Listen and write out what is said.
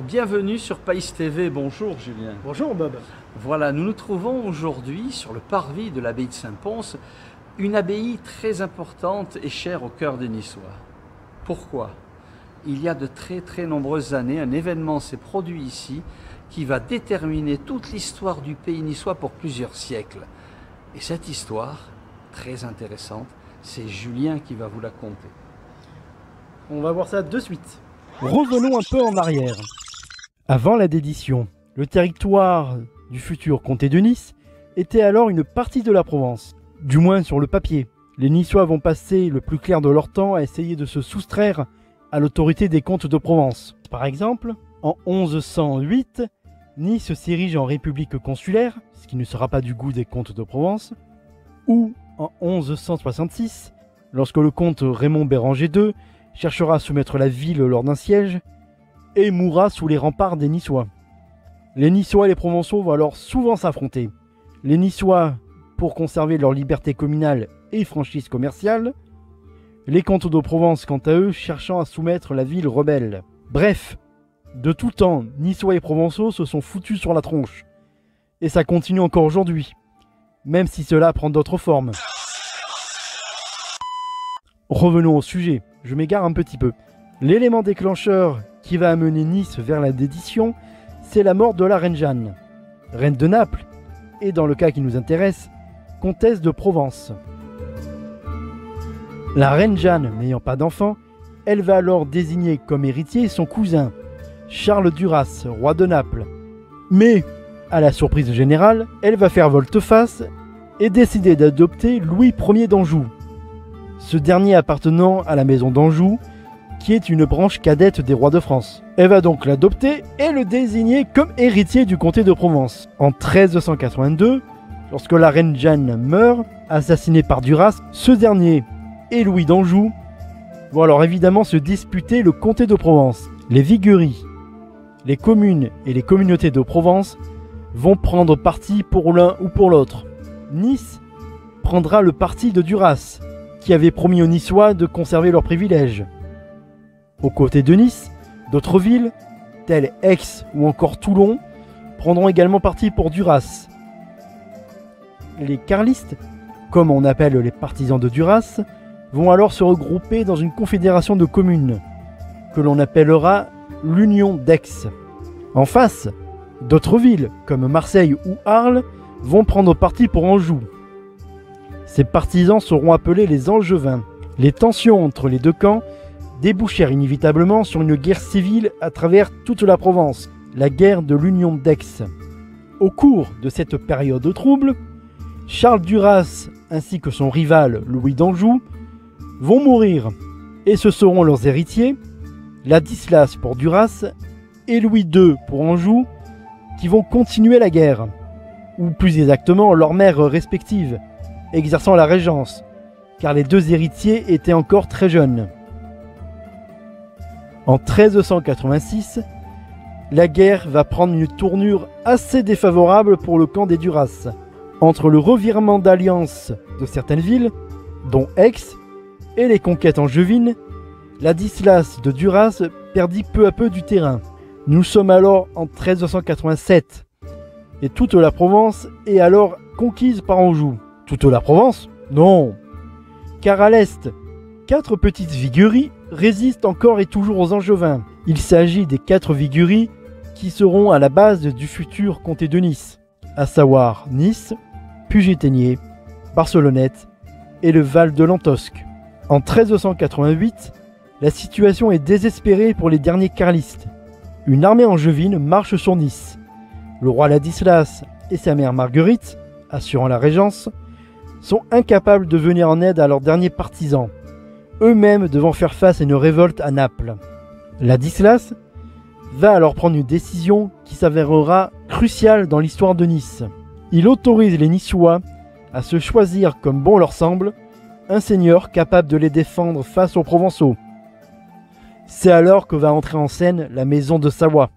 bienvenue sur Pays TV. Bonjour Julien. Bonjour Bob. Voilà, nous nous trouvons aujourd'hui sur le parvis de l'abbaye de Saint-Pons, une abbaye très importante et chère au cœur des Niçois. Pourquoi? Il y a de très nombreuses années, un événement s'est produit ici qui va déterminer toute l'histoire du pays niçois pour plusieurs siècles. Et cette histoire, très intéressante, c'est Julien qui va vous la conter. On va voir ça de suite. Revenons un peu en arrière. Avant la dédition, le territoire du futur comté de Nice était alors une partie de la Provence. Du moins sur le papier. Les Niçois vont passer le plus clair de leur temps à essayer de se soustraire à l'autorité des comtes de Provence. Par exemple, en 1108, Nice s'érige en république consulaire, ce qui ne sera pas du goût des comtes de Provence, ou en 1166, lorsque le comte Raymond Béranger II cherchera à soumettre la ville lors d'un siège et mourra sous les remparts des Niçois. Les Niçois et les Provençaux vont alors souvent s'affronter. Les Niçois pour conserver leur liberté communale et franchise commerciale, les comtes de Provence quant à eux cherchant à soumettre la ville rebelle. Bref, de tout temps, Niçois et Provençaux se sont foutus sur la tronche. Et ça continue encore aujourd'hui, même si cela prend d'autres formes. Revenons au sujet, je m'égare un petit peu. L'élément déclencheur qui va amener Nice vers la dédition, c'est la mort de la reine Jeanne, reine de Naples, et dans le cas qui nous intéresse, comtesse de Provence. La reine Jeanne n'ayant pas d'enfant, elle va alors désigner comme héritier son cousin, Charles Duras, roi de Naples. Mais, à la surprise générale, elle va faire volte-face et décider d'adopter Louis Ier d'Anjou. Ce dernier appartenant à la maison d'Anjou, qui est une branche cadette des rois de France. Elle va donc l'adopter et le désigner comme héritier du comté de Provence. En 1382, lorsque la reine Jeanne meurt, assassinée par Duras, ce dernier et Louis d'Anjou vont alors évidemment se disputer le comté de Provence. Les vigueries, les communes et les communautés de Provence vont prendre parti pour l'un ou pour l'autre. Nice prendra le parti de Duras, qui avait promis aux Niçois de conserver leurs privilèges. Aux côtés de Nice, d'autres villes, telles Aix ou encore Toulon, prendront également parti pour Duras. Les carlistes, comme on appelle les partisans de Duras, vont alors se regrouper dans une confédération de communes, que l'on appellera l'Union d'Aix. En face, d'autres villes, comme Marseille ou Arles, vont prendre parti pour Anjou. Ces partisans seront appelés les Angevins. Les tensions entre les deux camps débouchèrent inévitablement sur une guerre civile à travers toute la Provence, la guerre de l'Union d'Aix. Au cours de cette période trouble, Charles Duras ainsi que son rival Louis d'Anjou vont mourir, et ce seront leurs héritiers, Ladislas pour Duras et Louis II pour Anjou, qui vont continuer la guerre, ou plus exactement leurs mères respectives, exerçant la régence, car les deux héritiers étaient encore très jeunes. En 1386, la guerre va prendre une tournure assez défavorable pour le camp des Duras. Entre le revirement d'alliance de certaines villes, dont Aix, et les conquêtes angevines, Ladislas de Duras perdit peu à peu du terrain. Nous sommes alors en 1387, et toute la Provence est alors conquise par Anjou. Toute la Provence? Non, car à l'est, 4 petites vigueries résistent encore et toujours aux Angevins. Il s'agit des 4 vigueries qui seront à la base du futur comté de Nice, à savoir Nice, Puget-Théniers, Barcelonnette et le Val de l'Antosque. En 1388, la situation est désespérée pour les derniers carlistes. Une armée angevine marche sur Nice. Le roi Ladislas et sa mère Marguerite, assurant la régence, sont incapables de venir en aide à leurs derniers partisans, eux-mêmes devant faire face à une révolte à Naples. Ladislas va alors prendre une décision qui s'avérera cruciale dans l'histoire de Nice. Il autorise les Niçois à se choisir comme bon leur semble un seigneur capable de les défendre face aux Provençaux. C'est alors que va entrer en scène la maison de Savoie.